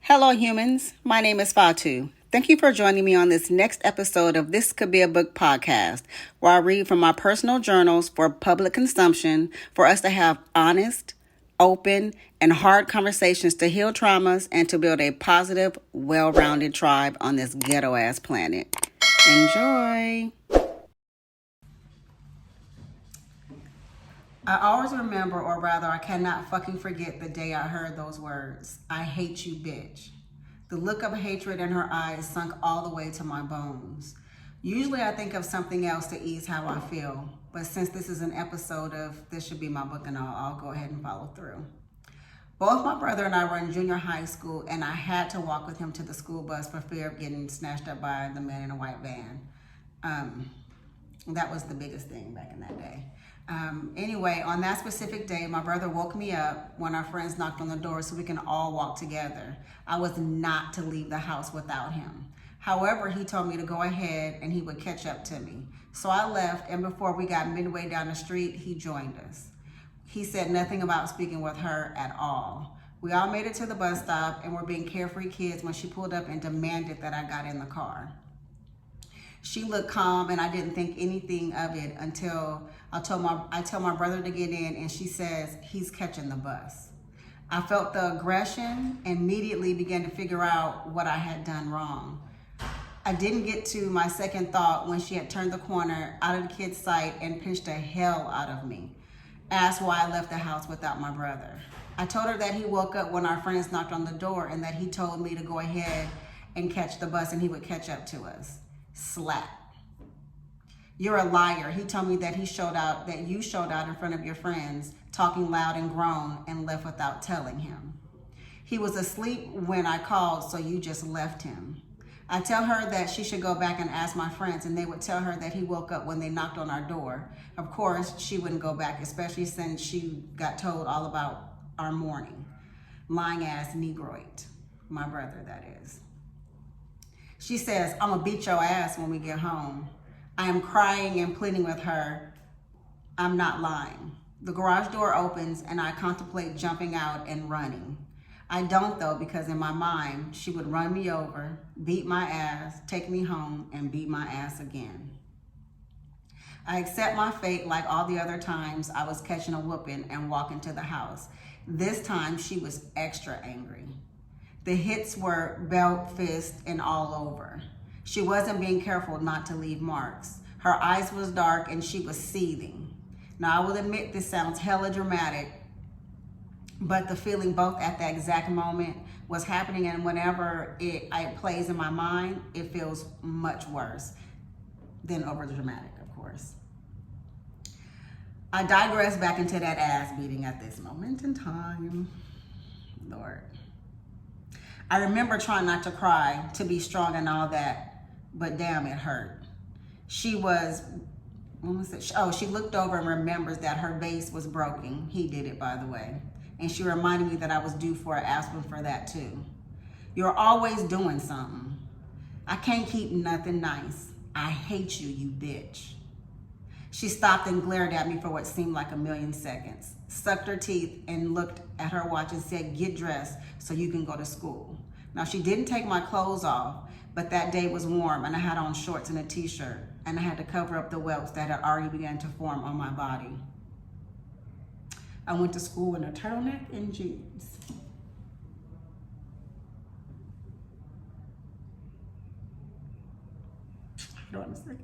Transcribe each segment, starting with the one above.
Hello, humans. My name is Fatu. Thank you for joining me on this next episode of This Could Be a Book podcast, where I read from my personal journals for public consumption for us to have honest, open, and hard conversations to heal traumas and to build a positive, well-rounded tribe on this ghetto-ass planet. Enjoy! I always remember, or rather, I cannot fucking forget the day I heard those words. I hate you, bitch. The look of hatred in her eyes sunk all the way to my bones. Usually I think of something else to ease how I feel, but since this is an episode of This Should Be My Book and all, I'll go ahead and follow through. Both my brother and I were in junior high school, and I had to walk with him to the school bus for fear of getting snatched up by the man in a white van. That was the biggest thing back in that day. Anyway, on that specific day, my brother woke me up when our friends knocked on the door so we can all walk together. I was not to leave the house without him. However, he told me to go ahead and he would catch up to me. So I left, and before we got midway down the street, he joined us. He said nothing about speaking with her at all. We all made it to the bus stop and were being carefree kids when she pulled up and demanded that I got in the car. She looked calm, and I didn't think anything of it until I tell my brother to get in, and she says he's catching the bus. I felt the aggression and immediately began to figure out what I had done wrong. I didn't get to my second thought when she had turned the corner out of the kid's sight and pinched the hell out of me. Asked why I left the house without my brother. I told her that he woke up when our friends knocked on the door and that he told me to go ahead and catch the bus and he would catch up to us. Slap. You're a liar. He told me that you showed out in front of your friends, talking loud and grown, and left without telling him. He was asleep when I called, so you just left him. I tell her that she should go back and ask my friends, and they would tell her that he woke up when they knocked on our door. Of course, she wouldn't go back, especially since she got told all about our morning. Lying ass Negroid. My brother, that is. She says, I'm gonna beat your ass when we get home. I am crying and pleading with her. I'm not lying. The garage door opens and I contemplate jumping out and running. I don't though, because in my mind, she would run me over, beat my ass, take me home, and beat my ass again. I accept my fate like all the other times I was catching a whooping and walking to the house. This time she was extra angry. The hits were belt, fist, and all over. She wasn't being careful not to leave marks. Her eyes was dark and she was seething. Now I will admit this sounds hella dramatic, but the feeling both at that exact moment was happening, and whenever it plays in my mind, it feels much worse than over dramatic, of course. I digress back into that ass beating at this moment in time. Lord. I remember trying not to cry, to be strong and all that, but damn, it hurt. She looked over and remembers that her vase was broken. He did it, by the way. And she reminded me that I was due for an aspirin for that too. You're always doing something. I can't keep nothing nice. I hate you, you bitch. She stopped and glared at me for what seemed like a million seconds, sucked her teeth and looked at her watch and said, get dressed so you can go to school. Now she didn't take my clothes off, but that day was warm and I had on shorts and a t-shirt and I had to cover up the welts that had already begun to form on my body. I went to school in a turtleneck and jeans. Hold on a second.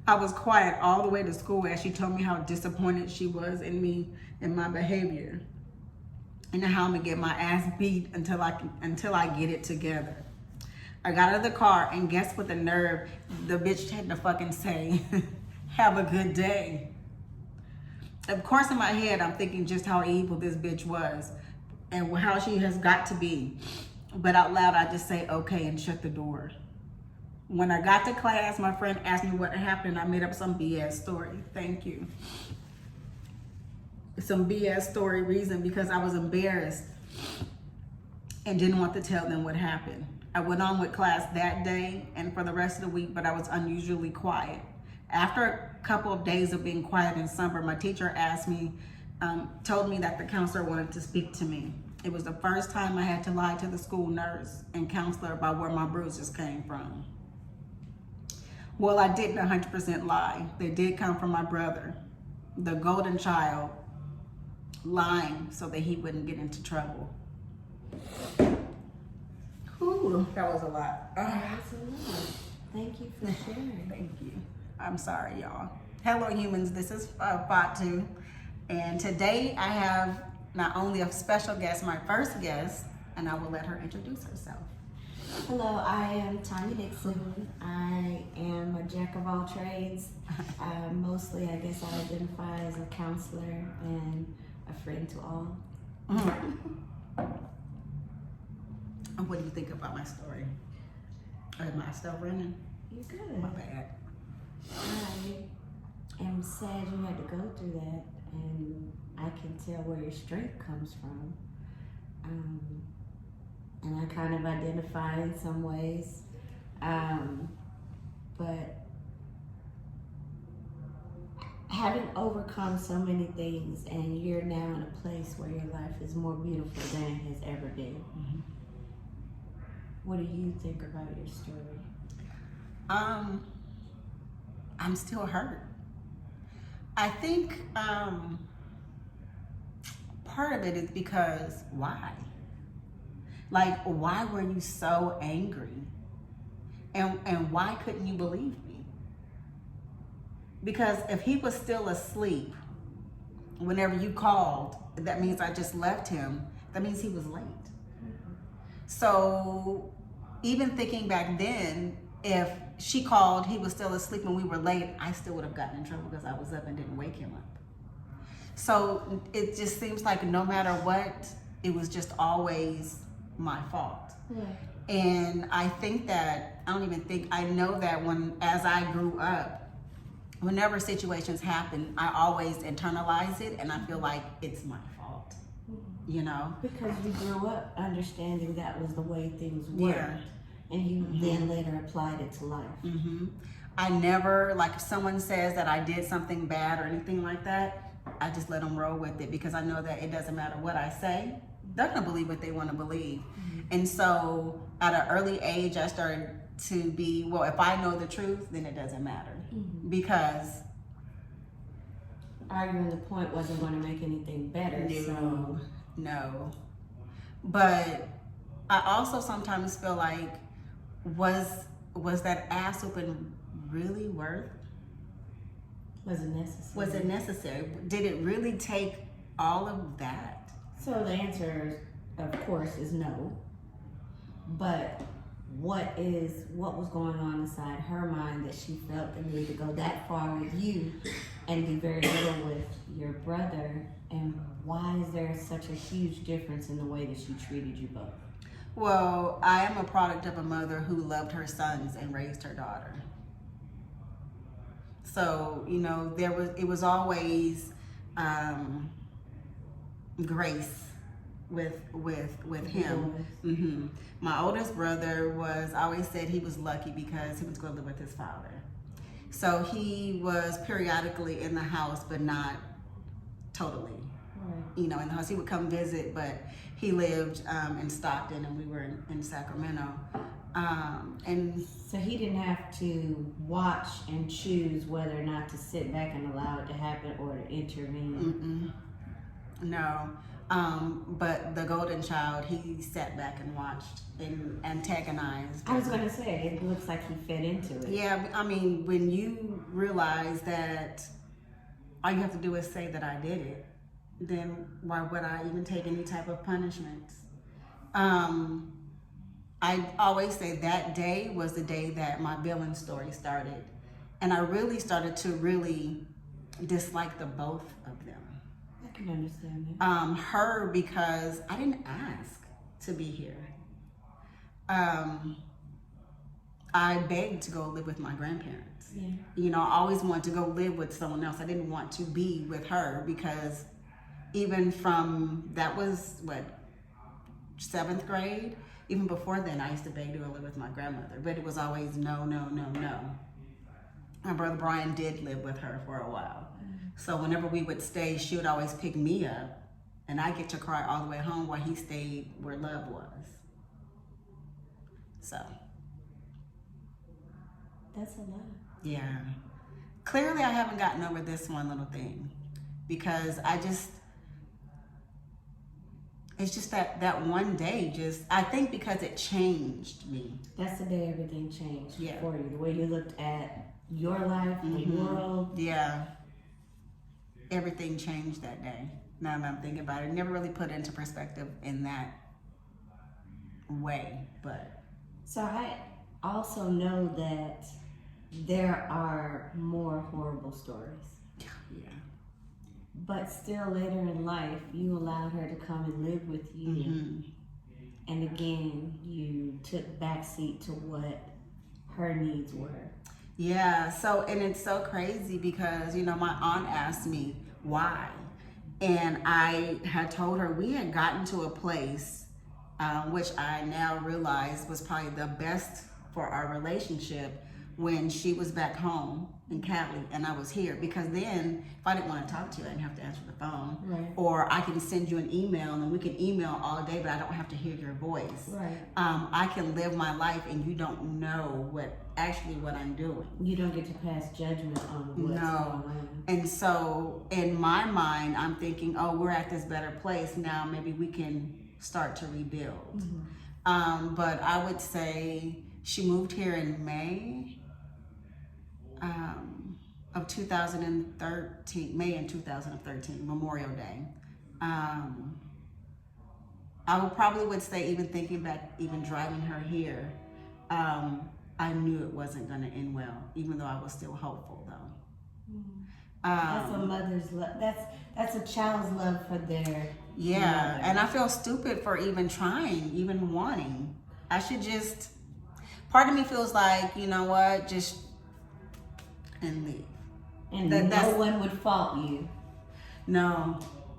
I was quiet all the way to school as she told me how disappointed she was in me and my behavior, and how I'm gonna get my ass beat until I get it together. I got out of the car, and guess what the nerve the bitch had to fucking say, have a good day. Of course, in my head, I'm thinking just how evil this bitch was and how she has got to be. But out loud, I just say, okay, and shut the door. When I got to class, my friend asked me what happened. I made up some BS story. Thank you. Some BS story reason because I was embarrassed and didn't want to tell them what happened. I went on with class that day and for the rest of the week, but I was unusually quiet. After couple of days of being quiet and somber, my teacher asked me, told me that the counselor wanted to speak to me. It was the first time I had to lie to the school nurse and counselor about where my bruises came from. Well, I didn't 100% lie. They did come from my brother, the golden child, lying so that he wouldn't get into trouble. Ooh, that was a lot. That's a lot. Thank you for sharing. Thank you. I'm sorry, y'all. Hello, humans. This is Fatu. And today I have not only a special guest, my first guest, and I will let her introduce herself. Hello, I am Tanya Dixon. I am a jack of all trades. Mostly, I guess I identify as a counselor and a friend to all. And what do you think about my story? Am I still running? You're good. My bad. I am sad you had to go through that, and I can tell where your strength comes from. And I kind of identify in some ways, but having overcome so many things, and you're now in a place where your life is more beautiful than it has ever been. Mm-hmm. What do you think about your story? I'm still hurt. I think part of it is because why? Like, why were you so angry? And why couldn't you believe me? Because if he was still asleep whenever you called, that means I just left him. That means he was late. So even thinking back then, if she called, he was still asleep and we were late, I still would have gotten in trouble because I was up and didn't wake him up. So it just seems like no matter what, it was just always my fault. Yeah. And I think that, I know that as I grew up, whenever situations happen, I always internalize it and I feel like it's my fault, you know? Because you grew up understanding that was the way things were. Yeah. And you then later applied it to life. Mm-hmm. I never, like if someone says that I did something bad or anything like that, I just let them roll with it because I know that it doesn't matter what I say. They're going to believe what they want to believe. Mm-hmm. And so at an early age, I started to be, well, if I know the truth, then it doesn't matter. Mm-hmm. Because arguing the point wasn't going to make anything better. No. But I also sometimes feel like, was that ass whooping really worth? Was it necessary? Was it necessary? Did it really take all of that? So the answer, of course, is no. But what was going on inside her mind that she felt the need to go that far with you and do very little with your brother? And why is there such a huge difference in the way that she treated you both? Well, I am a product of a mother who loved her sons and raised her daughter. So, you know, it was always grace with him. Mm-hmm. My oldest brother I always said he was lucky because he was going to live with his father. So he was periodically in the house, but not totally. You know, in the house. He would come visit, but he lived in Stockton and we were in Sacramento. And so he didn't have to watch and choose whether or not to sit back and allow it to happen or to intervene. No. But the golden child, he sat back and watched and antagonized. I was going to say, it looks like he fed into it. Yeah, I mean, when you realize that all you have to do is say that I did it, then why would I even take any type of punishments? I always say that day was the day that my villain story started. And I really started to dislike the both of them. I can understand that. Her because I didn't ask to be here. I begged to go live with my grandparents. Yeah. You know, I always wanted to go live with someone else. I didn't want to be with her because even from, that was what, 7th grade? Even before then, I used to beg to go live with my grandmother, but it was always no, no, no, no. My brother Brian did live with her for a while. So whenever we would stay, she would always pick me up, and I get to cry all the way home while he stayed where Love was. So. That's a lot. Yeah. Clearly, I haven't gotten over this one little thing because it's just that one day I think because it changed me. That's the day everything changed Yeah. for you. The way you looked at your life, the world. Yeah. Everything changed that day. Now that I'm thinking about it, never really put it into perspective in that way, but. So I also know that there are more horrible stories. Yeah. But still later in life, you allowed her to come and live with you. Mm-hmm. And again, you took backseat to what her needs were. Yeah, so, and it's so crazy because, my aunt asked me why. And I had told her we had gotten to a place, which I now realize was probably the best for our relationship, when she was back home in Cali and I was here. Because then, if I didn't want to talk to you, I didn't have to answer the phone. Right. Or I can send you an email and we can email all day, but I don't have to hear your voice. Right. I can live my life and you don't know what I'm doing. You don't get to pass judgment on what's going on. And so in my mind, I'm thinking, oh, we're at this better place now. Maybe we can start to rebuild. Mm-hmm. But I would say she moved here in May of 2013, May in 2013, Memorial Day. I would say, even thinking back, even driving her here, I knew it wasn't going to end well, even though I was still hopeful, though. Mm-hmm. That's a mother's love. That's a child's love for their mother. And I feel stupid for even trying, even wanting. I should just. Part of me feels like, you know what, just and leave. And no one would fault you. No.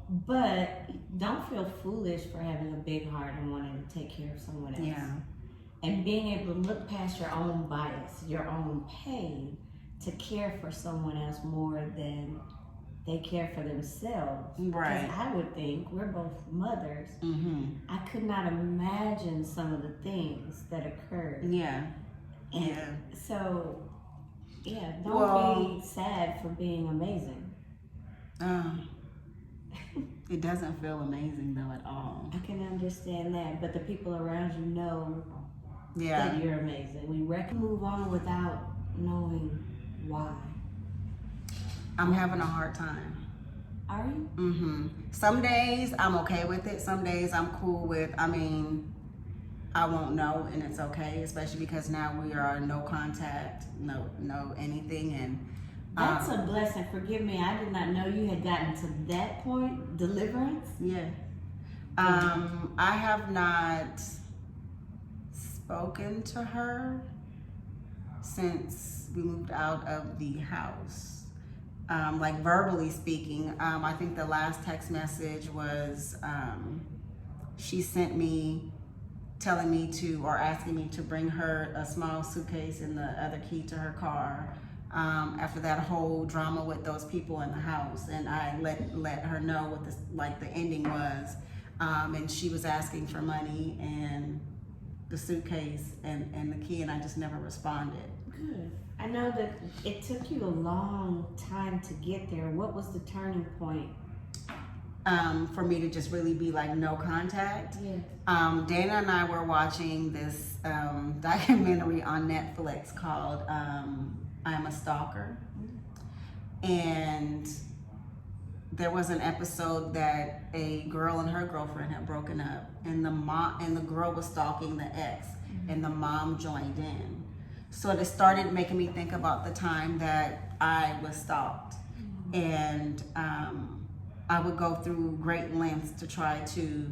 But don't feel foolish for having a big heart and wanting to take care of someone else. Yeah. And being able to look past your own bias, your own pain, to care for someone else more than they care for themselves. Right. Because I would think, we're both mothers. Mm-hmm. I could not imagine some of the things that occurred. Yeah. And Yeah. so, don't be sad for being amazing. It doesn't feel amazing though at all. I can understand that, but the people around you know Yeah. that you're amazing. We move on without knowing why. I'm having a hard time. Are you? Mm-hmm. Some days I'm okay with it. Some days I'm cool with, I won't know and it's okay, especially because now we are no contact, no anything. And That's a blessing. Forgive me, I did not know you had gotten to that point, deliverance. yeah. I have not spoken to her since we moved out of the house. Like verbally speaking, I think the last text message was she sent me telling me or asking me to bring her a small suitcase and the other key to her car. After that whole drama with those people in the house, and I let her know what the ending was, and she was asking for money and the suitcase and the key, and I just never responded. Good. I know that it took you a long time to get there. What was the turning point? For me to just really be like no contact. Yeah. Dana and I were watching this documentary on Netflix called I'm a Stalker. And there was an episode that a girl and her girlfriend had broken up, and the girl was stalking the ex, and the mom joined in. So it started making me think about the time that I was stalked, and I would go through great lengths to try to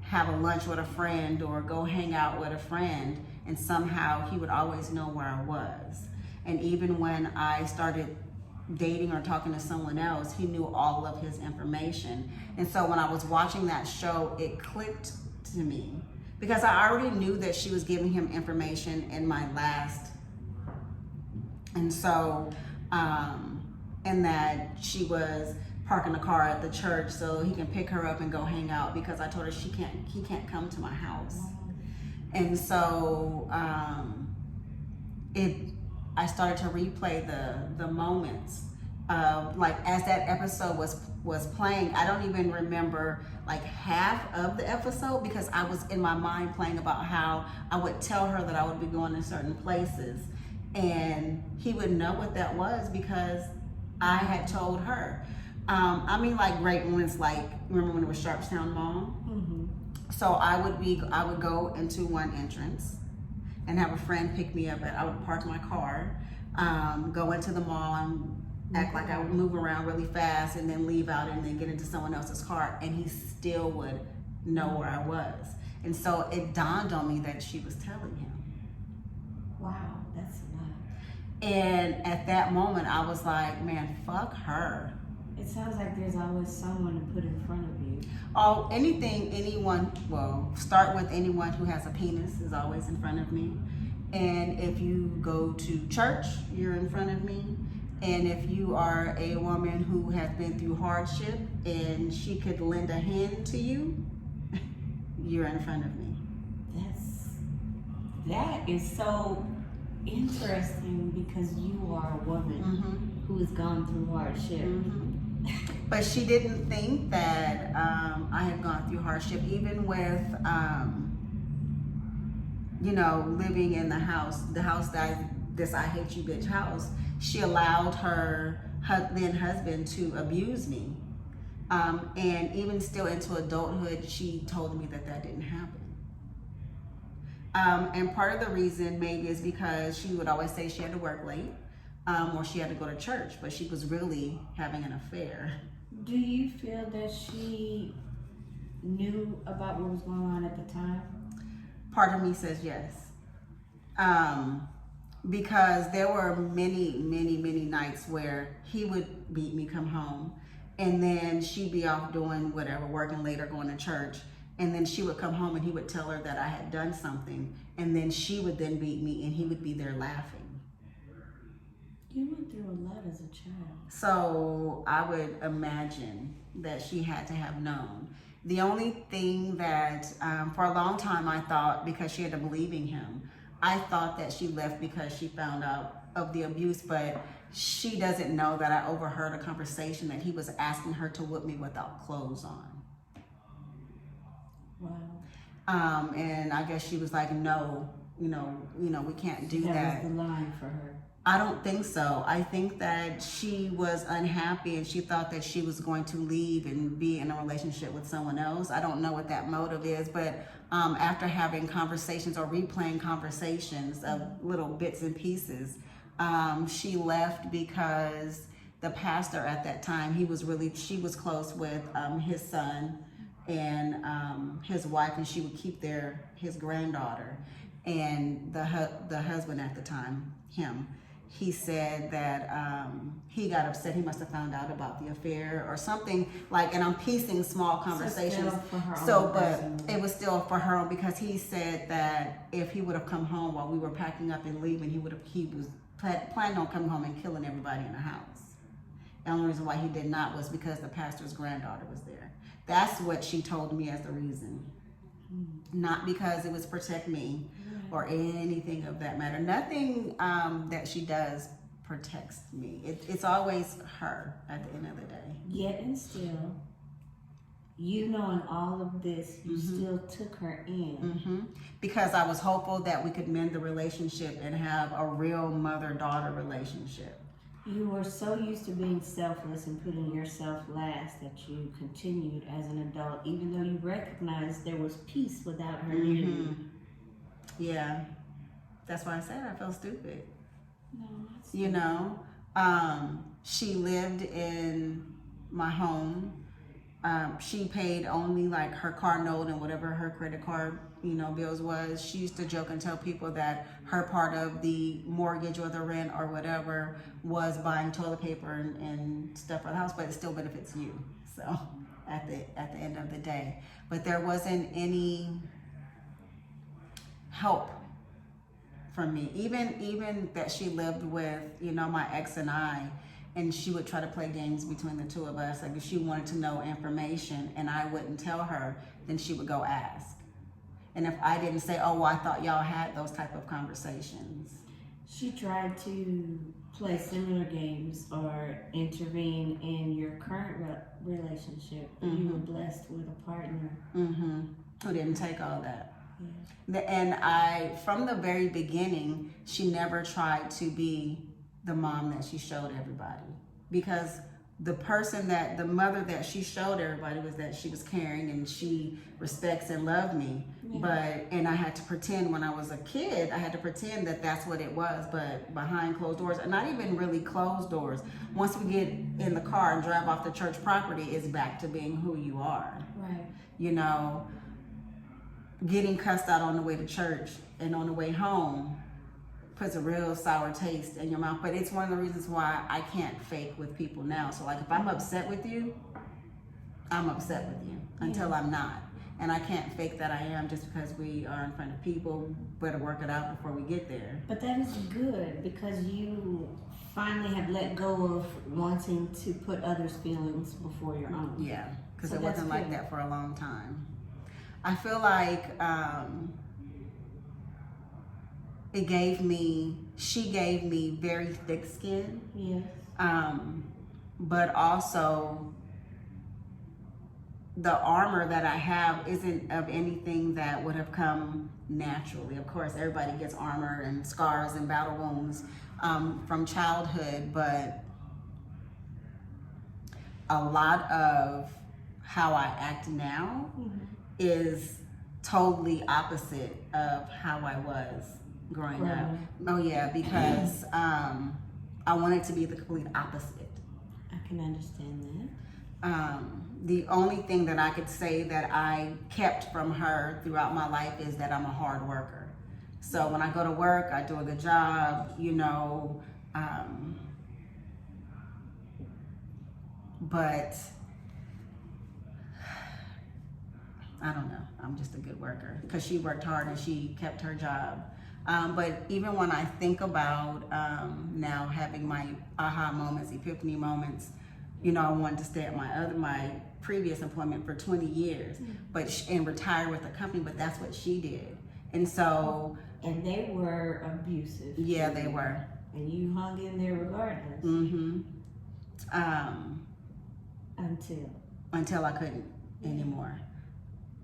have a lunch with a friend or go hang out with a friend, and somehow he would always know where I was. And even when I started dating or talking to someone else, he knew all of his information. And so when I was watching that show, it clicked to me because I already knew that she was giving him information in my last And so, and that she was parking the car at the church so he can pick her up and go hang out, because I told her he can't come to my house. And so I started to replay the moments of, like, as that episode was playing. I don't even remember like half of the episode, because I was in my mind playing about how I would tell her that I would be going to certain places, and he would know what that was because I had told her. I mean, like great moments, like remember when it was Sharpstown Mall? Mm-hmm. So I would go into one entrance and have a friend pick me up. I would park my car, go into the mall and act like I would move around really fast, and then leave out and then get into someone else's car, and he still would know where I was. And so it dawned on me that she was telling him. Wow, that's a lot. And at that moment, I was like, man, fuck her. It sounds like there's always someone to put in front of you. Oh, well, start with anyone who has a penis is always in front of me. And if you go to church, you're in front of me. And if you are a woman who has been through hardship and she could lend a hand to you, you're in front of me. That is so interesting, because you are a woman who has gone through hardship. But she didn't think that I had gone through hardship, even with, living in the house this I hate you bitch house. She allowed her then husband to abuse me. And even still into adulthood, she told me that didn't happen. And part of the reason maybe is because she would always say she had to work late, or she had to go to church, but she was really having an affair. Do you feel that she knew about what was going on at the time? Part of me says yes. Because there were many, many, many nights where he would beat me, come home, and then she'd be off doing whatever, working late or going to church. And then she would come home and he would tell her that I had done something. And then she would then beat me and he would be there laughing. You went through a lot as a child. So I would imagine that she had to have known. The only thing that, for a long time I thought, because she had to believing him, I thought that she left because she found out of the abuse, but she doesn't know that I overheard a conversation that he was asking her to whip me without clothes on. Wow. And I guess she was like, no, we can't do that. That was the line for her. I don't think so. I think that she was unhappy and she thought that she was going to leave and be in a relationship with someone else. I don't know what that motive is, but after having conversations or replaying conversations of little bits and pieces, she left because the pastor at that time, she was close with his son and his wife, and she would keep his granddaughter. And the husband at the time, he said that he got upset. He must have found out about the affair or something, like, and I'm piecing small conversations. But it was still for her own, because he said that if he would have come home while we were packing up and leaving, he was planning on coming home and killing everybody in the house. The only reason why he did not was because the pastor's granddaughter was there. That's what she told me as the reason. Not because it was protect me or anything of that matter. Nothing that she does protects me. It's always her at the end of the day. Yet and still, you knowing all of this, you still took her in. Because I was hopeful that we could mend the relationship and have a real mother-daughter relationship. You were so used to being selfless and putting yourself last that you continued as an adult, even though you recognized there was peace without her near you. Yeah, that's why I said I felt stupid. No, She lived in my home. She paid only like her car note and whatever her credit card bills was. She used to joke and tell people that her part of the mortgage or the rent or whatever was buying toilet paper and stuff for the house, but it still benefits you. So at the end of the day, but there wasn't any help for me. Even that she lived with, my ex and I, and she would try to play games between the two of us. Like if she wanted to know information and I wouldn't tell her, then she would go ask. And if I didn't say, oh, well, I thought y'all had those type of conversations. She tried to play similar games or intervene in your current relationship. Mm-hmm. You were blessed with a partner. Mm-hmm. Who didn't take all that. Yeah. And from the very beginning, she never tried to be the mom that she showed everybody. Because the mother that she showed everybody was that she was caring and she respects and loved me. Yeah. And I had to pretend when I was a kid, I had to pretend that that's what it was, but behind closed doors, and not even really closed doors. Once we get in the car and drive off the church property, it's back to being who you are. Right. Getting cussed out on the way to church and on the way home puts a real sour taste in your mouth. But it's one of the reasons why I can't fake with people now. So like if I'm upset with you, I'm upset with you until I'm not. And I can't fake that I am just because we are in front of people. Better work it out before we get there. But that is good because you finally have let go of wanting to put others' feelings before your own. Yeah, because So it that's wasn't like good. that for a long time. I feel like she gave me very thick skin, Yes. but also the armor that I have isn't of anything that would have come naturally. Of course, everybody gets armor and scars and battle wounds from childhood, but a lot of how I act now is totally opposite of how I was growing up. Oh yeah, because I wanted to be the complete opposite. I can understand that. The only thing that I could say that I kept from her throughout my life is that I'm a hard worker. So when I go to work, I do a good job, but I don't know. I'm just a good worker because she worked hard and she kept her job. But even when I think about now having my aha moments, epiphany moments, I wanted to stay at my previous employment for 20 years, and retire with the company. But that's what she did, and so. And they were abusive. Yeah, they were. And you hung in there regardless. Mm-hmm. Until I couldn't anymore.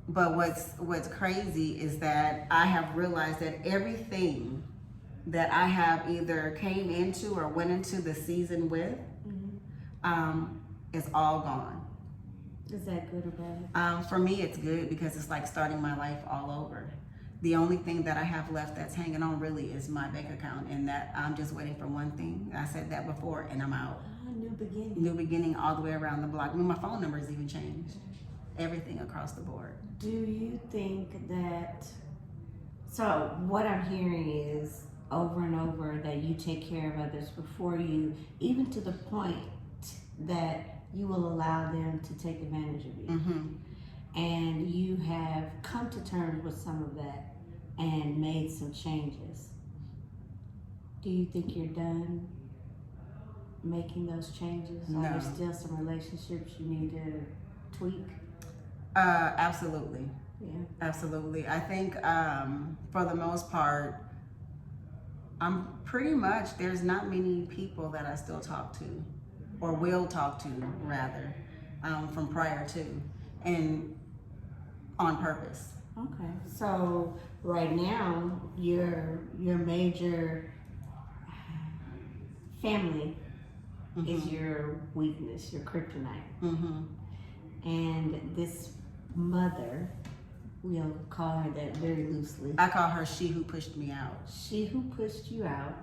But what's crazy is that I have realized that everything that I have either came into or went into the season with is all gone. Is that good or bad? For me, it's good because it's like starting my life all over. The only thing that I have left that's hanging on really is my bank account, and that I'm just waiting for one thing. I said that before, and I'm out. New beginning. New beginning all the way around the block. I mean, my phone number has even changed. Everything across the board. Do you think that, so what I'm hearing is over and over that you take care of others before you, even to the point that you will allow them to take advantage of you. Mm-hmm. And you have come to terms with some of that and made some changes. Do you think you're done making those changes? No. Are there still some relationships you need to tweak? Absolutely. Yeah. Absolutely. I think for the most part, I'm pretty much, there's not many people that I still talk to, or will talk to rather, from prior to, and on purpose. Okay. So right now, your major family is your weakness, your kryptonite. Mm-hmm. And this mother, we'll call her that very loosely. I call her she who pushed me out. She who pushed you out,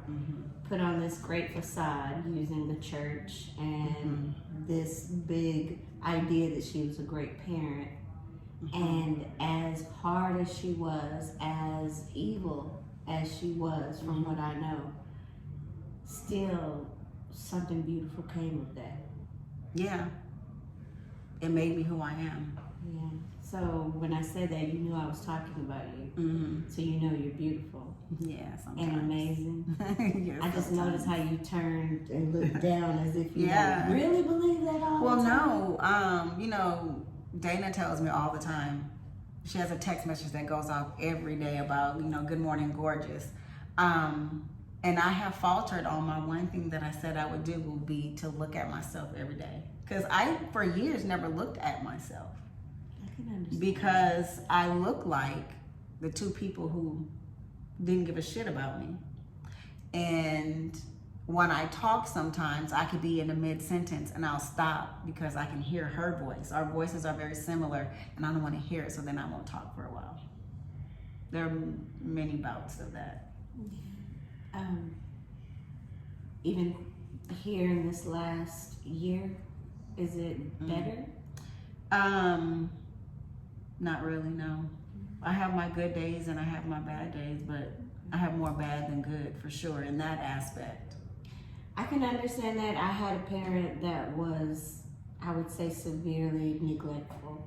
put on this great facade using the church and this big idea that she was a great parent. And as hard as she was, as evil as she was, from what I know, still something beautiful came of that. Yeah. It made me who I am. Yeah. So when I said that, you knew I was talking about you. Mm-hmm. So you know you're beautiful Yeah, sometimes. and amazing. Yes, I just sometimes. noticed how you turned and looked down as if you Yeah. don't really believe that all Well, the time. no. You know, Dana tells me all the time. She has a text message that goes off every day about, good morning, gorgeous. And I have faltered on my one thing that I said I would do will be to look at myself every day. Because I, for years, never looked at myself. I can understand. Because I look like the two people who didn't give a shit about me. And when I talk sometimes, I could be in a mid-sentence and I'll stop because I can hear her voice. Our voices are very similar and I don't want to hear it, so then I won't talk for a while. There are many bouts of that. Even here in this last year, is it better? Not really, no. I have my good days and I have my bad days, but I have more bad than good for sure in that aspect. I can understand that. I had a parent that was, I would say, severely neglectful.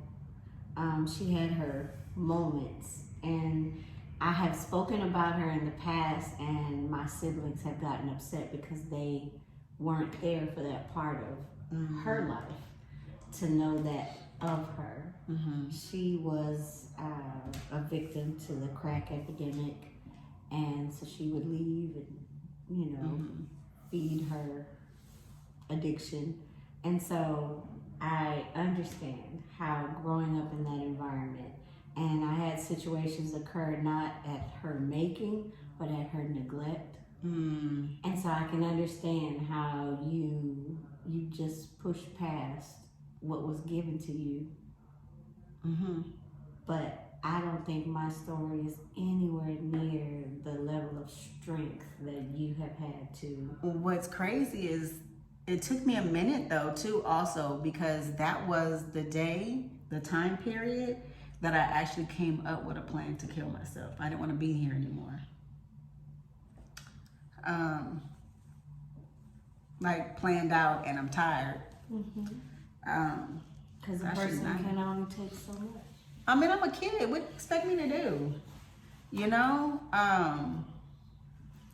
She had her moments, and I have spoken about her in the past, and my siblings have gotten upset because they weren't there for that part of her life to know that of her. Mm-hmm. She was a victim to the crack epidemic, and so she would leave and, feed her addiction. And so I understand how growing up in that environment, and I had situations occur not at her making, but at her neglect. And so I can understand how you just pushed past what was given to you. But I don't think my story is anywhere near the level of strength that you have had to. What's crazy is it took me a minute though too also, because that was the time period that I actually came up with a plan to kill myself. I didn't want to be here anymore. Like planned out, and I'm tired. Because a I should person not. can only take so much. I mean, I'm a kid. What do you expect me to do? You know?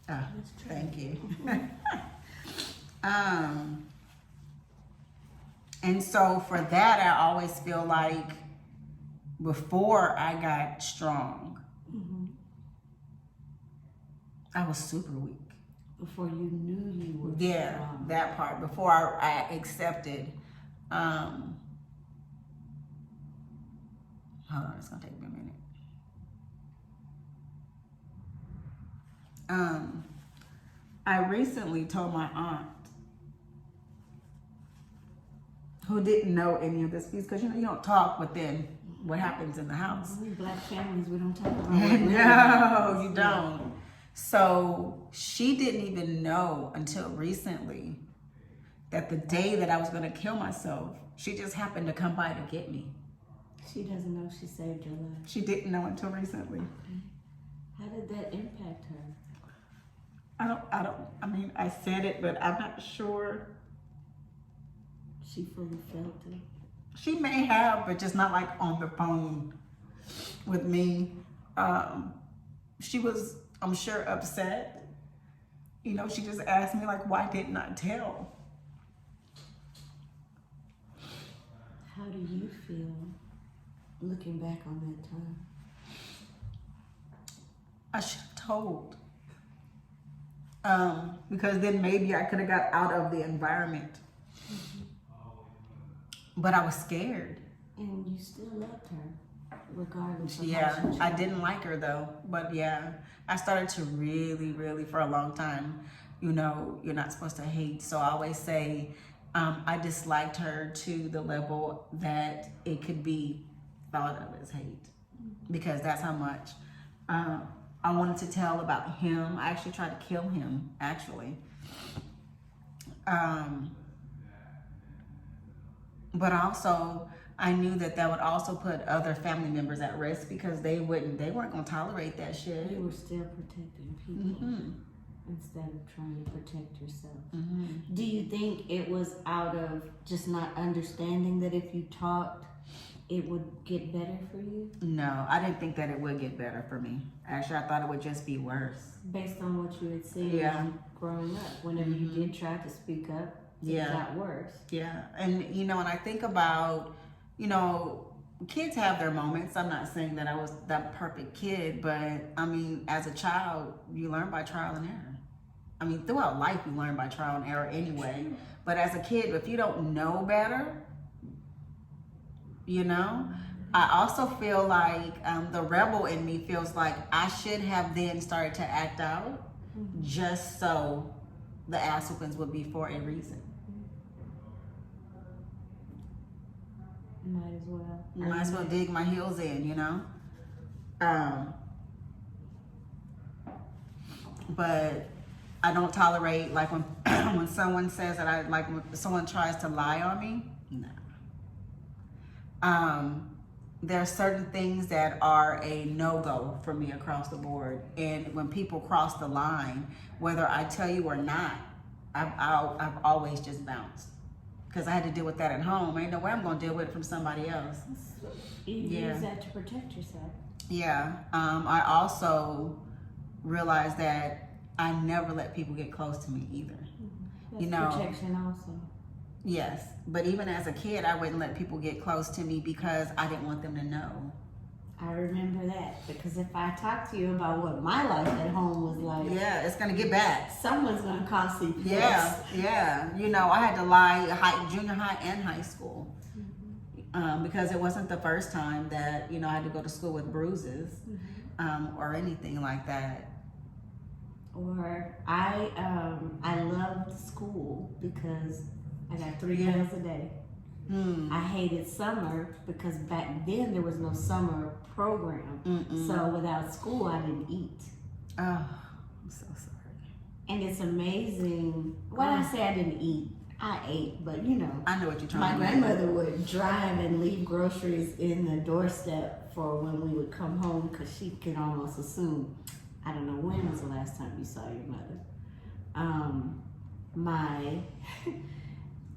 That's true. Thank you. And so for that, I always feel like before I got strong, I was super weak. Before you knew you were strong. That part. Before I accepted. Hold on, it's gonna take me a minute. I recently told my aunt, who didn't know any of this piece, because you don't talk within what happens in the house. Black families, we don't talk about No, you don't. So she didn't even know until recently that the day that I was going to kill myself, she just happened to come by to get me. She doesn't know she saved your life. She didn't know until recently. How did that impact her? I mean, I said it, but I'm not sure. She fully felt it. She may have, but just not like on the phone with me. She was, I'm sure, upset. She just asked me like, why didn't I tell? How do you feel looking back on that time? I should have told. Because then maybe I could have got out of the environment. But I was scared. And you still loved her, regardless of Yeah, how she I didn't like her though. But yeah, I started to really, really, for a long time, you're not supposed to hate. So I always say, I disliked her to the level that it could be thought of as hate. Because that's how much I wanted to tell about him. I actually tried to kill him, actually. But also, I knew that would also put other family members at risk because they weren't going to tolerate that shit. You were still protecting people instead of trying to protect yourself. Do you think it was out of just not understanding that if you talked, it would get better for you? No, I didn't think that it would get better for me. Actually, I thought it would just be worse. Based on what you had seen Yeah. growing up, whenever you did try to speak up, it Yeah. got worse. Yeah, and when I think about, kids have their moments. I'm not saying that I was that perfect kid, but I mean, as a child, you learn by trial and error. I mean, throughout life, you learn by trial and error anyway. But as a kid, if you don't know better, I also feel like the rebel in me feels like I should have then started to act out just so the ass whoopings would be for a reason. Might as well. Might as well dig my heels in, But I don't tolerate, like, when when someone says that when someone tries to lie on me. No. There are certain things that are a no-go for me across the board, and when people cross the line, whether I tell you or not, I've always just bounced. Because I had to deal with that at home. Ain't no way I'm going to deal with it from somebody else. You use that to protect yourself. Yeah. I also realized that I never let people get close to me either. That's protection also. Yes. But even as a kid, I wouldn't let people get close to me because I didn't want them to know. I remember that, because if I talk to you about what my life at home was like, yeah, it's gonna get bad. Someone's gonna call CPS. Yeah. I had to lie junior high and high school because it wasn't the first time that I had to go to school with bruises or anything like that. Or I loved school because I got 3 meals a day. I hated summer because back then there was no summer program. So without school, I didn't eat. Oh, I'm so sorry. And it's amazing. When I say I didn't eat, I ate, but I know what you're trying my to grandmother would drive and leave groceries in the doorstep for when we would come home, because she could almost assume, I don't know, when was the last time you saw your mother?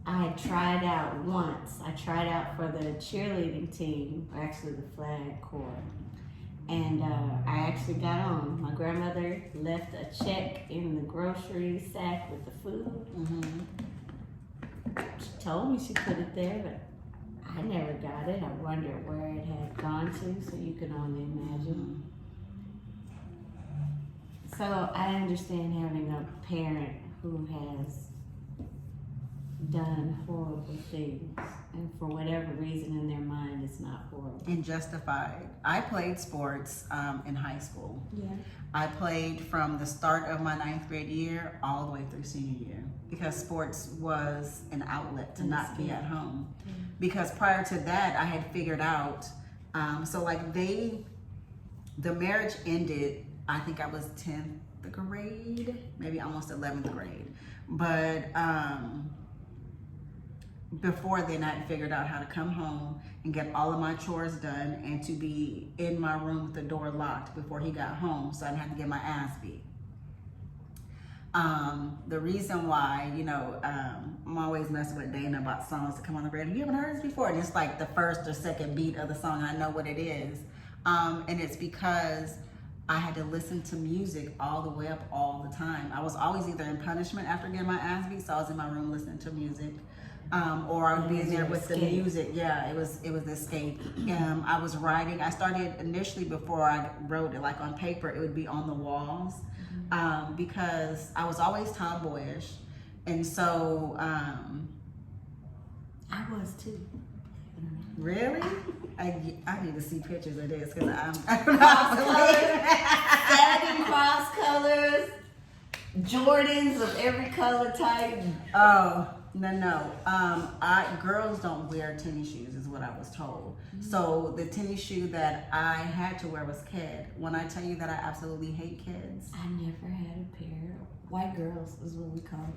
I had tried out once. I tried out for the cheerleading team, or actually the flag corps. And I actually got on. My grandmother left a check in the grocery sack with the food. She told me she put it there, but I never got it. I wondered where it had gone to, so you can only imagine. So I understand having a parent who has done horrible things, and for whatever reason in their mind it's not horrible and justified. I played sports in high school. I played from the start of my 9th grade year all the way through senior year, because sports was an outlet to not be at home. Because prior to that, I had figured out, the marriage ended, I think I was 10th grade, maybe almost 11th grade. But before then, I had figured out how to come home and get all of my chores done and to be in my room with the door locked before he got home, so I didn't have to get my ass beat. The reason why, I'm always messing with Dana about songs that come on the radio. You haven't heard this before? And it's like the first or second beat of the song, and I know what it is. And it's because I had to listen to music all the way up all the time. I was always either in punishment after getting my ass beat, so I was in my room listening to music. Or I would be in there with the music. Yeah, it was escape. I was writing. I started initially, before I wrote it, like on paper, it would be on the walls, because I was always tomboyish, and so I was too. Really? I need to see pictures of this, because I'm sagging cross colors, Jordans of every color type. Oh. No. Girls don't wear tennis shoes, is what I was told. So the tennis shoe that I had to wear was Ked. When I tell you that I absolutely hate Keds. I never had a pair. White girls is what we call it.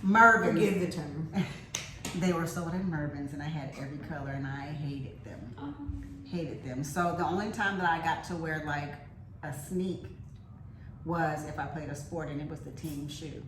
Mervyn's. Forgive the term. They were sold in Mervyn's, and I had every color, and I hated them. Hated them. So the only time that I got to wear like a sneak was if I played a sport, and it was the team shoe.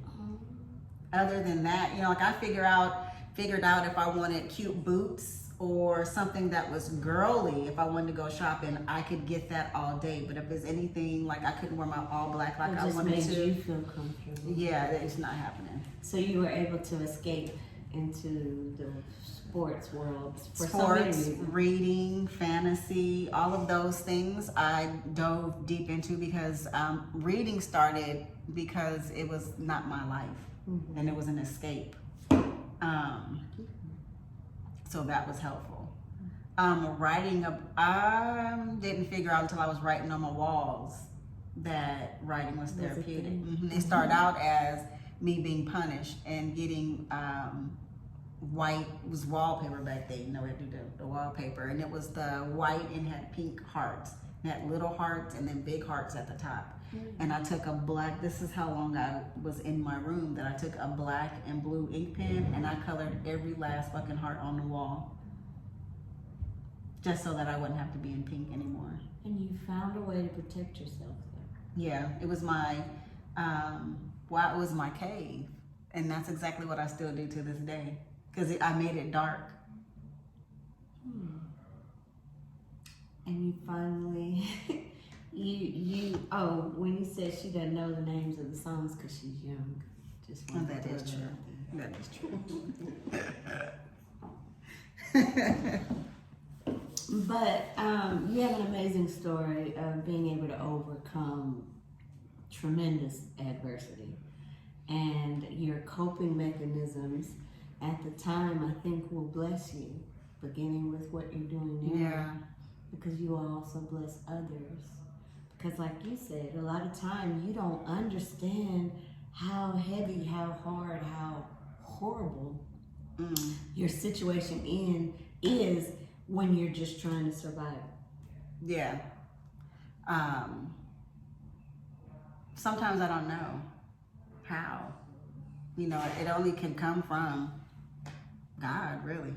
Other than that, I figured out if I wanted cute boots or something that was girly, if I wanted to go shopping, I could get that all day. But if it's anything like I couldn't wear my all black like It I just wanted made to, you feel comfortable. yeah, it's not happening. So you were able to escape into the sports world for so many Sports, reasons. reading, fantasy, all of those things I dove deep into because reading started because it was not my life and it was an escape. So that was helpful. Writing, I didn't figure out until I was writing on my walls that writing was therapeutic. It started out as me being punished and getting white, it was wallpaper back then, you know, we had to do the wallpaper, and it was the white and had pink hearts. It had little hearts and then big hearts at the top. And I took a black, this is how long I was in my room, that I took a black and blue ink pen and I colored every last fucking heart on the wall. Just so that I wouldn't have to be in pink anymore. And you found a way to protect yourself though. Yeah, it was my, it was my cave. And that's exactly what I still do to this day. Because I made it dark. And you finally, when you said she doesn't know the names of the songs because she's young. Just Oh, wanted that to is throw true. out That is true. But you have an amazing story of being able to overcome tremendous adversity. And your coping mechanisms at the time, I think, will bless you, beginning with what you're doing now. Yeah. Because you will also bless others. Because like you said, a lot of time you don't understand how heavy, how hard, how horrible your situation is when you're just trying to survive. Yeah. Sometimes I don't know how. You know, it only can come from God, really.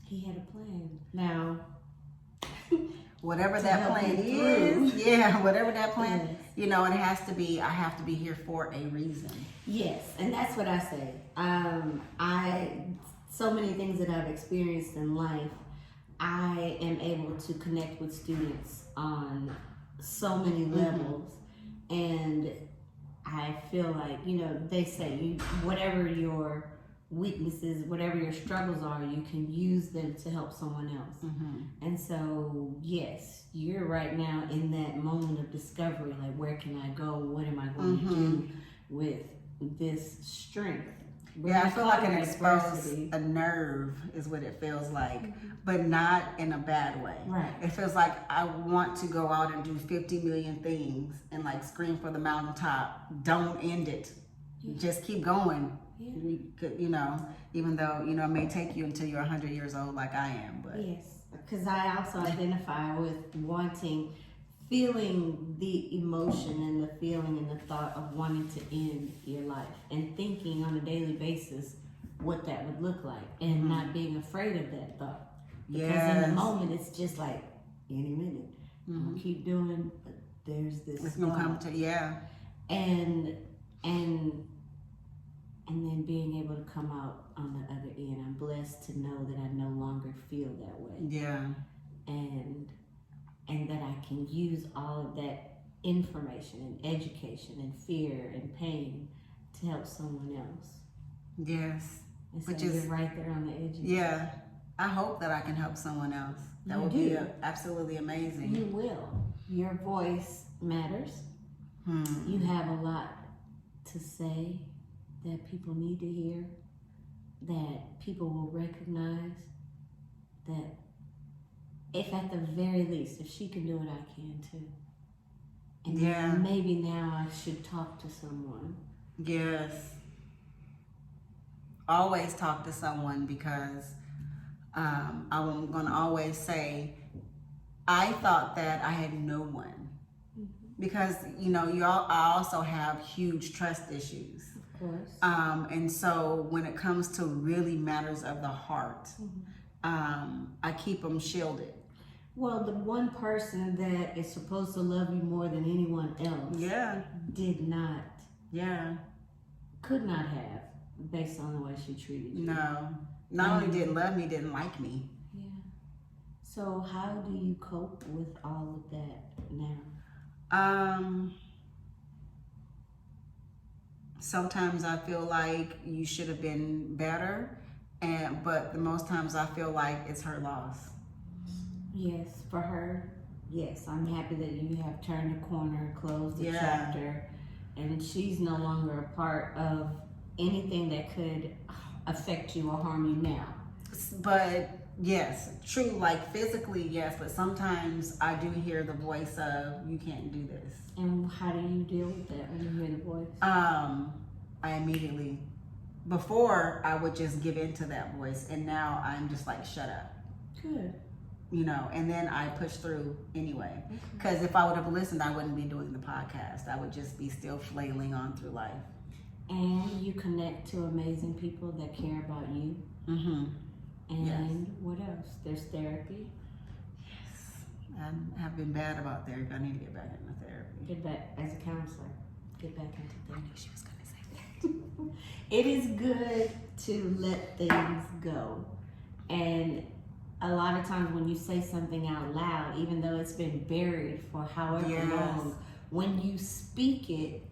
He had a plan. Now, Whatever To that help plan you through. is, yeah, whatever that plan, Yes. you know, it has to be, I have to be here for a reason. yes, and that's what I say. So many things that I've experienced in life, I am able to connect with students on so many levels, and I feel like, you know, they say whatever your weaknesses, whatever your struggles are, you can use them to help someone else. And so, yes, you're right now in that moment of discovery, like, where can I go? What am I going to do with this strength? Yeah, I feel like an Adversity. exposed a nerve is what it feels like, but not in a bad way. Right. It feels like I want to go out and do 50 million things and like scream for the mountaintop. Don't end it. Just keep going. Yeah. You know, even though, you know, it may take you until you're 100 years old like I am, but Yes, because I also identify with feeling the emotion and the feeling and the thought of wanting to end your life and thinking on a daily basis what that would look like and not being afraid of that thought. Because in the yes. moment, it's just like, any minute, I'm gonna keep doing, but there's this It's gonna come thought. to, yeah. And then being able to come out on the other end. I'm blessed to know that I no longer feel that way. Yeah. And that I can use all of that information and education and fear and pain to help someone else. Yes. And so Which is- you're right there on the edge. Yeah. I hope that I can help someone else. That You would do. be absolutely amazing. You will. Your voice matters. You have a lot to say that people need to hear, that people will recognize, that if at the very least, if she can do it, I can too. And Yeah. maybe now I should talk to someone. Yes. Always talk to someone because I'm going to always say, I thought that I had no one. Because, you know, I also have huge trust issues. Of course. And so when it comes to really matters of the heart, I keep them shielded. Well, the one person that is supposed to love you more than anyone else Yeah. did not, Yeah. could not have, based on the way she treated you. No. Not only didn't love me, didn't like me. Yeah. So how do you cope with all of that now? Sometimes I feel like you should have been better, but the most times I feel like it's her loss. Yes, for her, yes. I'm happy that you have turned the corner, closed the Yeah. chapter, and she's no longer a part of anything that could affect you or harm you now. But yes, true, like physically, yes, but sometimes I do hear the voice of, you can't do this. And how do you deal with that when you hear the voice? I immediately, before I would just give in to that voice, and now I'm just like, shut up, Good. you know, and then I push through anyway. Because if I would have listened, I wouldn't be doing the podcast. I would just be still flailing on through life. And you connect to amazing people that care about you. Mm-hmm. And Yes. what else? There's therapy. I have been bad about therapy. I need to get back into therapy. Get back as a counselor. Get back into I therapy. knew she was going to say that. It is good to let things go. And a lot of times when you say something out loud, even though it's been buried for however Yes. long, when you speak it,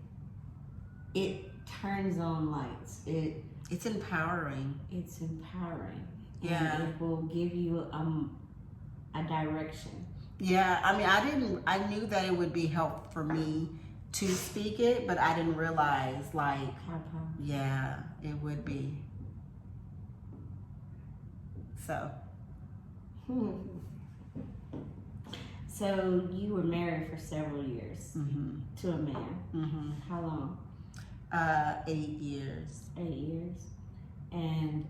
it turns on lights. It's empowering. It's empowering. Yeah. And it will give you a direction. Yeah, I mean, I knew that it would be helpful for me to speak it, but I didn't realize, like, How powerful. yeah, it would be. So, So you were married for several years to a man. How long? 8 years. 8 years. And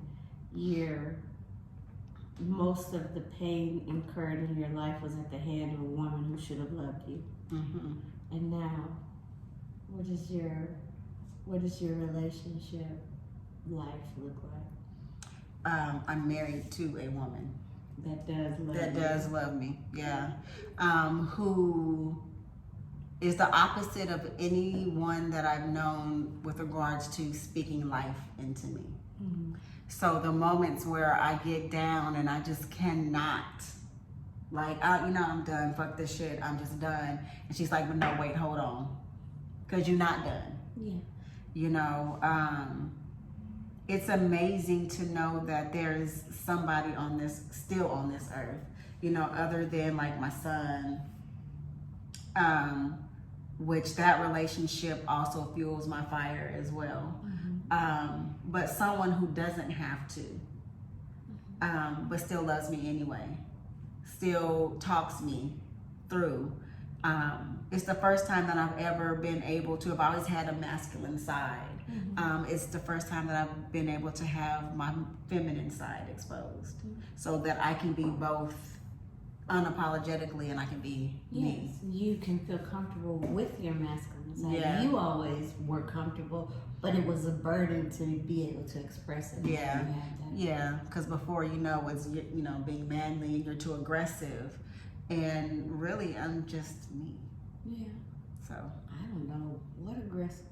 most of the pain incurred in your life was at the hand of a woman who should have loved you. And now, what does your relationship life look like? I'm married to a woman That does love that you. does love me, yeah. Who is the opposite of anyone that I've known with regards to speaking life into me. So the moments where I get down and I just cannot, like, I'm done, fuck this shit, I'm just done. And she's like, but no, wait, hold on, because you're not done. Yeah. You know, it's amazing to know that there's somebody still on this earth, you know, other than like my son, which that relationship also fuels my fire as well. But someone who doesn't have to, but still loves me anyway, still talks me through. It's the first time that I've ever been able to, I've always had a masculine side. It's the first time that I've been able to have my feminine side exposed, so that I can be both unapologetically and I can be me. Yes, you can feel comfortable with your masculine side. Yeah. You always were comfortable, but it was a burden to be able to express it. Yeah. You had that. Yeah, because before, it's, being manly and you're too aggressive. And really, I'm just me. Yeah. So. I don't know what aggressive.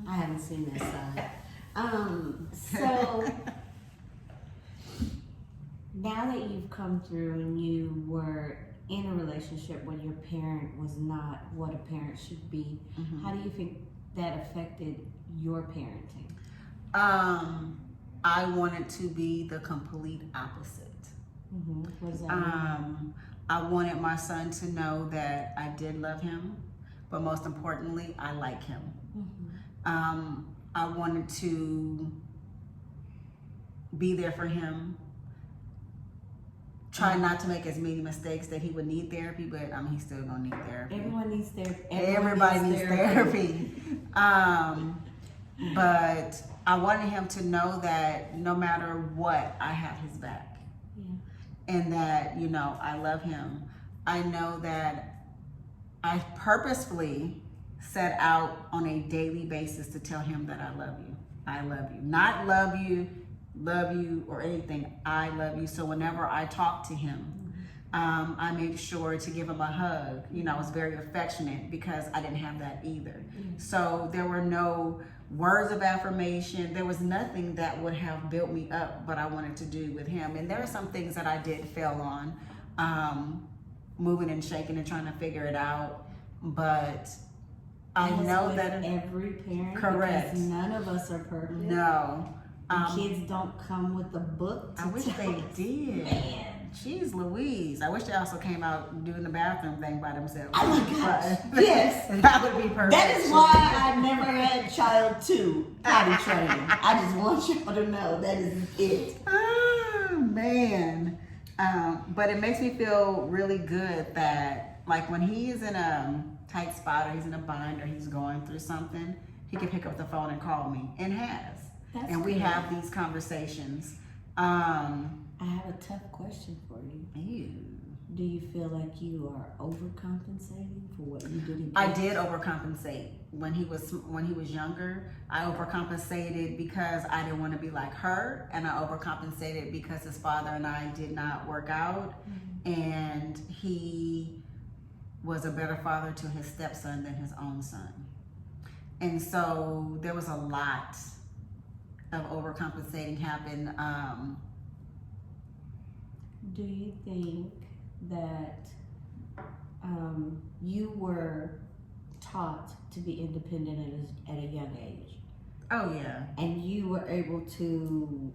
I haven't seen that side. So now that you've come through and you were in a relationship where your parent was not what a parent should be, how do you think that affected your parenting? I wanted to be the complete opposite. What does that mean? I wanted my son to know that I did love him, but most importantly, I like him. I wanted to be there for him. Try not to make as many mistakes that he would need therapy, but he's still gonna need therapy. Everyone needs therapy. Everybody needs therapy. But I wanted him to know that no matter what, I have his back. Yeah. And that, I love him. I know that I purposefully set out on a daily basis to tell him that I love you. I love you. Not love you, or anything. I love you. So whenever I talk to him, I made sure to give him a hug. I was very affectionate because I didn't have that either. So there were no words of affirmation. There was nothing that would have built me up, but I wanted to do with him. And there are some things that I did fail on, moving and shaking and trying to figure it out. But I As know with that every parent, correct. because none of us are perfect. No, Kids don't come with a book. I wish they did. Man. Jeez Louise. I wish they also came out doing the bathroom thing by themselves. Oh my gosh. But Yes. that would be perfect. That is why I never had child 2 potty training. I just want y'all to know that is it. Oh, man. But it makes me feel really good that, like, when he is in a tight spot or he's in a bind or he's going through something, he can pick up the phone and call me, and has. That's and we good. have these conversations. I have a tough question for you. Ew. Do you feel like you are overcompensating for what you didn't I get? did overcompensate when he was younger. I overcompensated because I didn't want to be like her, and I overcompensated because his father and I did not work out, and he was a better father to his stepson than his own son. And so there was a lot of overcompensating happen. Do you think that you were taught to be independent at a young age, Oh yeah. and you were able to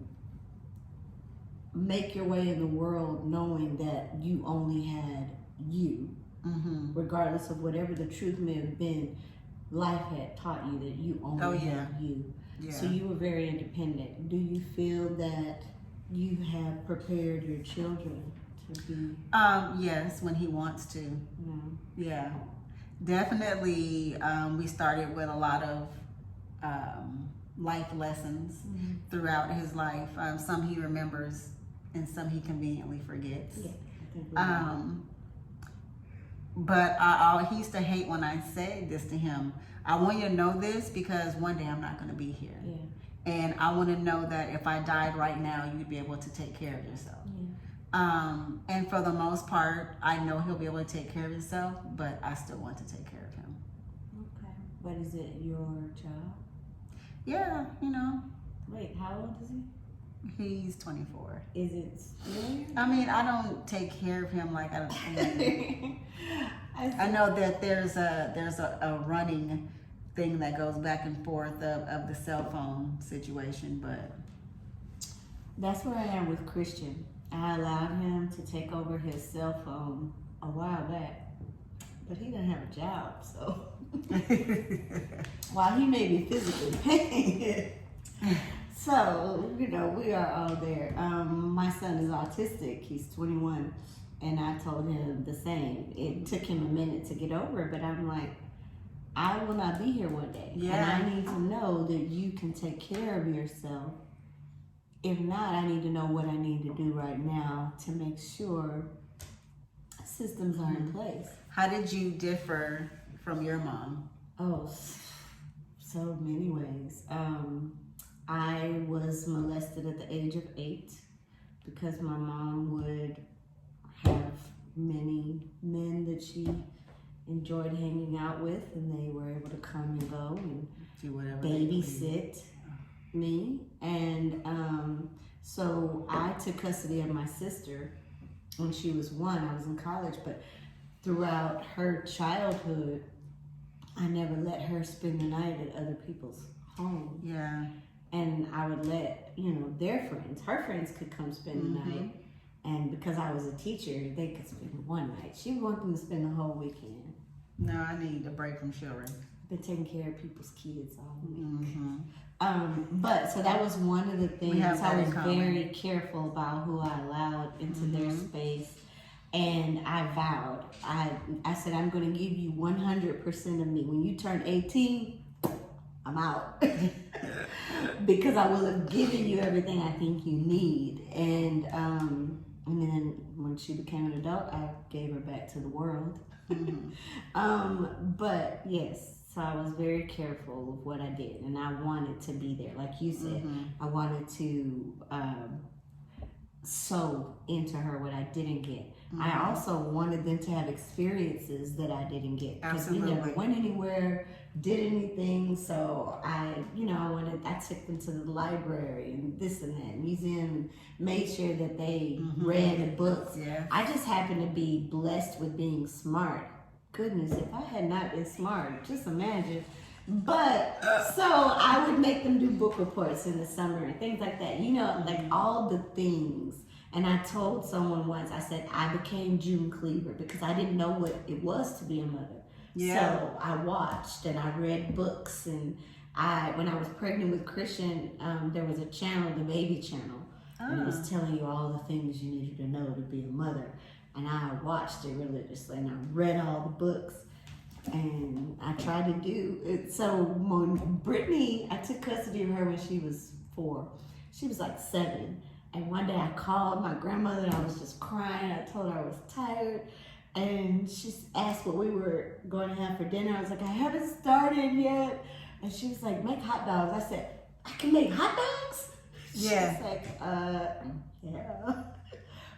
make your way in the world knowing that you only had you, Mm-hmm. regardless of whatever the truth may have been? Life had taught you that you only Oh, yeah. had you. Yeah. So you were very independent. Do you feel that you have prepared your children to be, Yes, when he wants to. you know, Yeah, definitely. We started with a lot of life lessons throughout his life. Some he remembers, and some he conveniently forgets. Yeah, I think we know. But he used to hate when I said this to him. I want you to know this because one day I'm not going to be here. Yeah. And I want to know that if I died right now, you'd be able to take care of yourself. Yeah. And for the most part, I know he'll be able to take care of himself, but I still want to take care of him. Okay. But is it your job? Yeah, you know, Wait, how old is he? he's 24. Is it still? I mean, I don't take care of him like I I know that there's a running thing that goes back and forth of the cell phone situation, but That's where I am with Christian. I allowed him to take over his cell phone a while back, but he didn't have a job, so while he may be physically paying it. So, you know, we are all there. My son is autistic. He's 21, and I told him the same. It took him a minute to get over it, but I'm like, I will not be here one day. Yeah. And I need to know that you can take care of yourself. If not, I need to know what I need to do right now to make sure systems are in place. How did you differ from your mom? Oh, so many ways. I was molested at the age of 8 because my mom would have many men that she enjoyed hanging out with, and they were able to come and go and Do whatever they please. babysit me. And so I took custody of my sister when she was 1. I was in college, but throughout her childhood, I never let her spend the night at other people's homes. Yeah. And I would let, you know, their friends, her friends could come spend the night. And because I was a teacher, they could spend one night. She would want them to spend the whole weekend. No, I need a break from children. Been taking care of people's kids all week. Mm-hmm. But so that was one of the things. have I that in was common. very careful about who I allowed into their space. And I vowed, I said, I'm going to give you 100% of me. When you turn 18, I'm out. Because I will have given you everything I think you need. And then when she became an adult, I gave her back to the world. But yes, so I was very careful of what I did. And I wanted to be there. Like you said, I wanted to sow into her what I didn't get. I Mhm. also wanted them to have experiences that I didn't get, because we never Absolutely. went anywhere, did anything. So I took them to the library and this and that museum, and made sure that they Mhm. read the books. Yeah. I just happened to be blessed with being smart. Goodness, if I had not been smart, just imagine. But so I would make them do book reports in the summer and things like that. Like all the things. And I told someone once, I said, I became June Cleaver because I didn't know what it was to be a mother. Yeah. So I watched and I read books. And when I was pregnant with Christian, there was a channel, the baby channel. And it was telling you all the things you needed to know to be a mother. And I watched it religiously and I read all the books. And I tried to do it. So when Brittany, I took custody of her when she was 4. She was like 7. And one day I called my grandmother and I was just crying. I told her I was tired. And she asked what we were going to have for dinner. I was like, I haven't started yet. And she was like, make hot dogs. I said, I can make hot dogs? Yeah. She was like, yeah.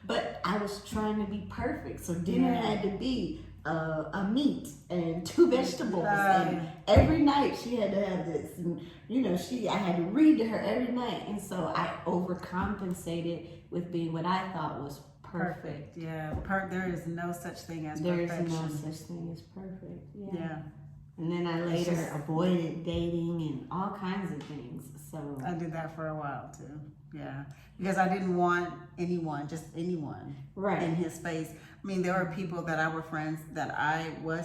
But I was trying to be perfect. So dinner had to be a meat and 2 vegetables. And every night she had to have this. And, I had to read to her every night. And so I overcompensated with being what I thought was perfect. Yeah. There is no such thing as There perfection. is no such thing as perfect. Yeah. And then I later avoided dating and all kinds of things. So I did that for a while too. Yeah. Because I didn't want anyone, just anyone in his space. I mean, there were people that I was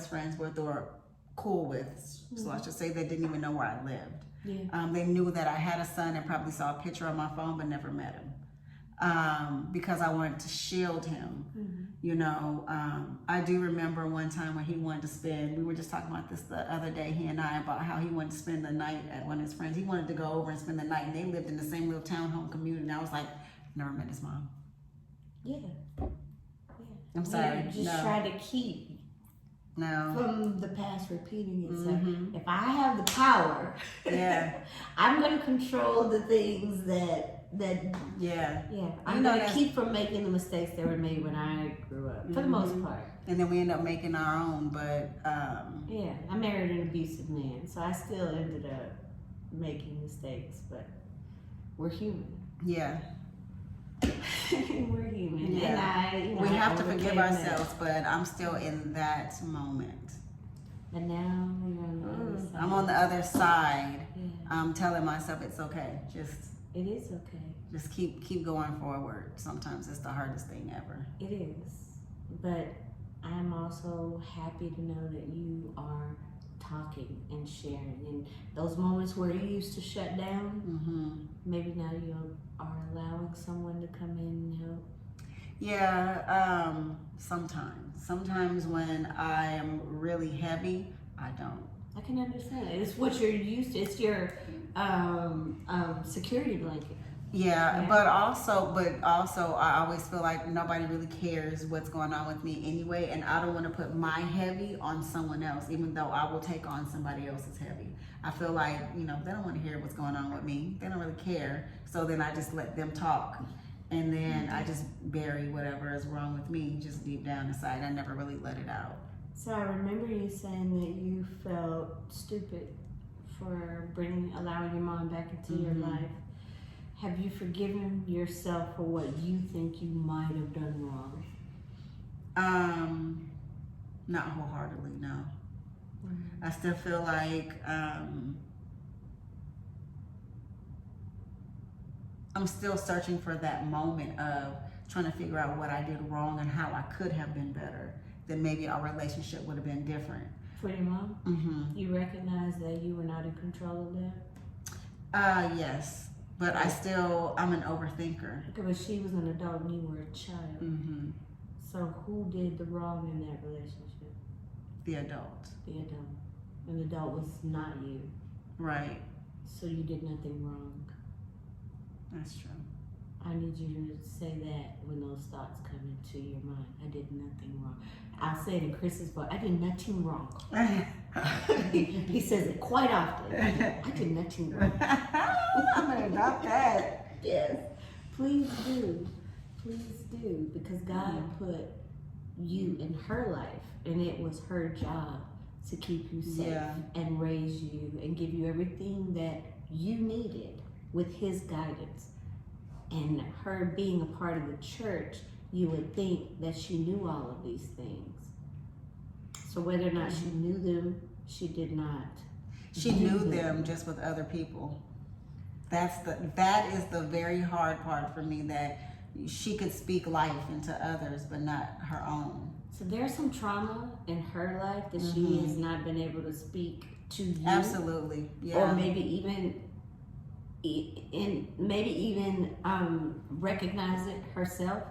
friends with or cool with. So I should say they didn't even know where I lived. Yeah. They knew that I had a son and probably saw a picture on my phone, but never met him. Because I wanted to shield him. I do remember one time when he wanted to spend, we were just talking about this the other day, he and I, about how he wanted to spend the night at one of his friends. He wanted to go over and spend the night, and they lived in the same little townhome community. And I was like, never met his mom. Yeah. I'm sorry. Just try to keep from the past repeating itself. If I have the power, I'm going to control the things that I'm going to keep from making the mistakes that were made when I grew up, for the most part. And then we end up making our own, but I married an abusive man, so I still ended up making mistakes, but we're human. Yeah. We're human. Yeah. And we have to forgive ourselves, but I'm still in that moment. And now you're on the other side. I'm on the other side. Yeah. I'm telling myself it's okay. It is okay. Just keep going forward. Sometimes it's the hardest thing ever. It is. But I'm also happy to know that you are talking and sharing. And those moments where you used to shut down, maybe now you are allowing someone to come in and help. Yeah, sometimes when I am really heavy, I don't. I can understand it. It's what you're used to. It's your security blanket. Yeah, but also I always feel like nobody really cares what's going on with me anyway, and I don't want to put my heavy on someone else, even though I will take on somebody else's heavy. I feel like, they don't want to hear what's going on with me. They don't really care. So then I just let them talk, and then I just bury whatever is wrong with me just deep down inside. I never really let it out. So I remember you saying that you felt stupid for allowing your mom back into your life. Have you forgiven yourself for what you think you might have done wrong? Not wholeheartedly, no. I still feel like I'm still searching for that moment of trying to figure out what I did wrong and how I could have been better. Then maybe our relationship would have been different. For your mom? You recognize that you were not in control of that? Yes. But I'm an overthinker. Okay, but she was an adult and you were a child. So who did the wrong in that relationship? The adult. The adult. And the adult was not you. Right. So you did nothing wrong. That's true. I need you to say that when those thoughts come into your mind. I did nothing wrong. I'll say it in Chris's voice. I did nothing wrong. He says it quite often. I did nothing wrong. I'm gonna adopt that. Yes. Please do. Please do, because God put you in her life, and it was her job to keep you safe and raise you and give you everything that you needed with his guidance. And her being a part of the church, you would think that she knew all of these things. So whether or not she knew them, she did not. She knew them just with other people. That is the very hard part for me, that she could speak life into others, but not her own. So there's some trauma in her life that she has not been able to speak to you. Absolutely, yeah. Or maybe even recognize it herself.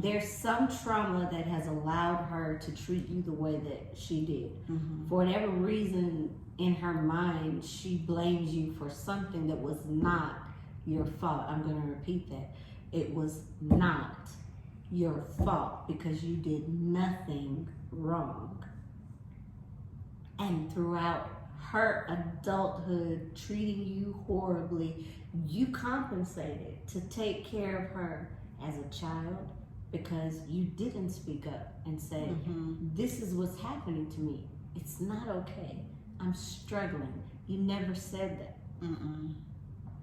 There's some trauma that has allowed her to treat you the way that she did. For whatever reason, in her mind, she blames you for something that was not your fault. I'm going to repeat that. It was not your fault, because you did nothing wrong. And throughout her adulthood, treating you horribly, you compensated to take care of her as a child, because you didn't speak up and say, this is what's happening to me. It's not okay. I'm struggling. You never said that.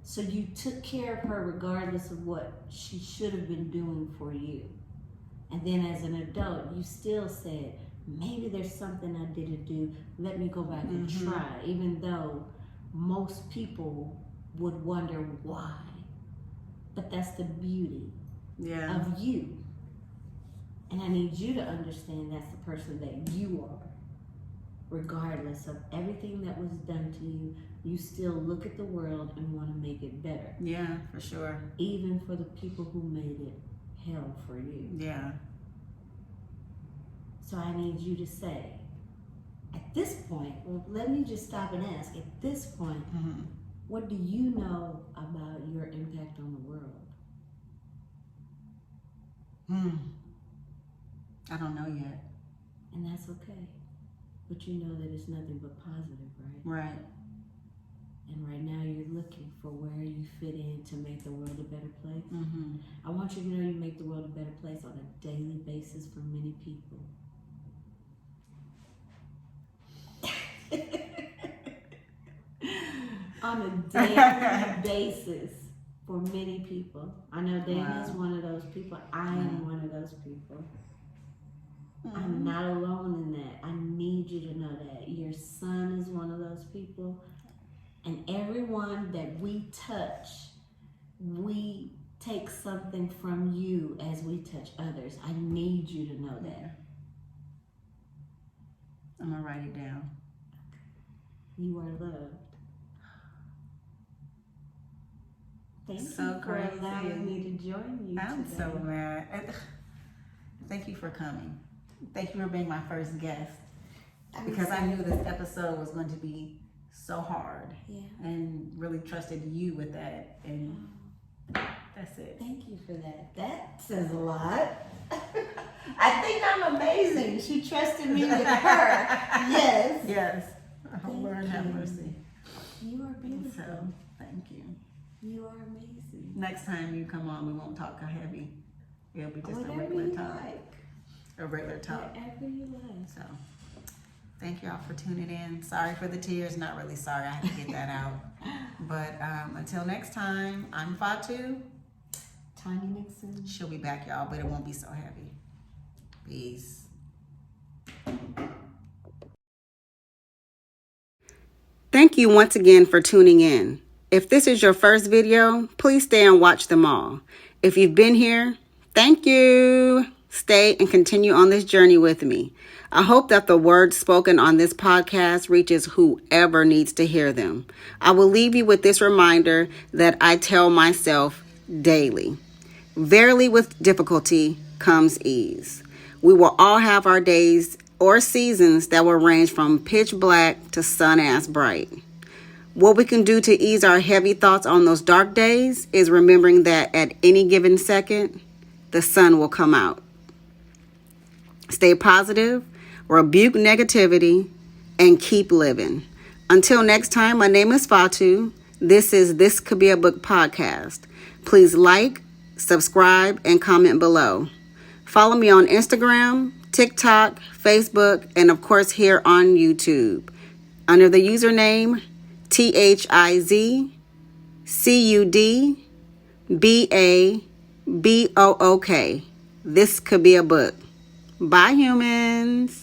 So you took care of her regardless of what she should have been doing for you. And then as an adult, you still said, maybe there's something I didn't do. Let me go back and try, even though most people would wonder why. But that's the beauty of you. And I need you to understand that's the person that you are. Regardless of everything that was done to you, you still look at the world and want to make it better. Yeah, for sure. Even for the people who made it hell for you. Yeah. So I need you to say, at this point, well, let me just stop and ask, at this point, what do you know about your impact on the world? I don't know yet. And that's okay. But you know that it's nothing but positive, right? Right. And right now you're looking for where you fit in to make the world a better place. I want you to know you make the world a better place on a daily basis for many people. On a daily basis for many people. I know Dana is one of those people. I am one of those people. I'm not alone in that. I need you to know that. Your son is one of those people. And everyone that we touch, we take something from you as we touch others. I need you to know that. I'm going to write it down. You are loved. Thank you for allowing me to join you I'm today. so mad. Thank you for coming. Thank you for being my first guest. Because I knew this episode was going to be so hard. And really trusted you with that. And that's it. Thank you for that. That says a lot. I think I'm amazing. She trusted me with her. Yes. Yes. Oh, Lord have mercy. You are beautiful. So, thank you. You are amazing. Next time you come on, we won't talk heavy. It'll be just Whatever a regular you talk. like. A regular talk. Whatever you like. So, thank y'all for tuning in. Sorry for the tears. Not really sorry. I had to get that out. But until next time, I'm Fatu. Tanya Nixon. She'll be back, y'all, but it won't be so heavy. Peace. Thank you once again for tuning in. If this is your first video, please stay and watch them all. If you've been here, thank you. Stay and continue on this journey with me. I hope that the words spoken on this podcast reaches whoever needs to hear them. I will leave you with this reminder that I tell myself daily. Verily with difficulty comes ease. We will all have our days or seasons that will range from pitch black to sun-ass bright. What we can do to ease our heavy thoughts on those dark days is remembering that at any given second, the sun will come out. Stay positive, rebuke negativity, and keep living. Until next time, my name is Fatu. This is This Could Be a Book podcast. Please like, subscribe, and comment below. Follow me on Instagram, TikTok, Facebook, and of course here on YouTube under the username THIZCUDBABOOK. This could be a book. Bye, humans.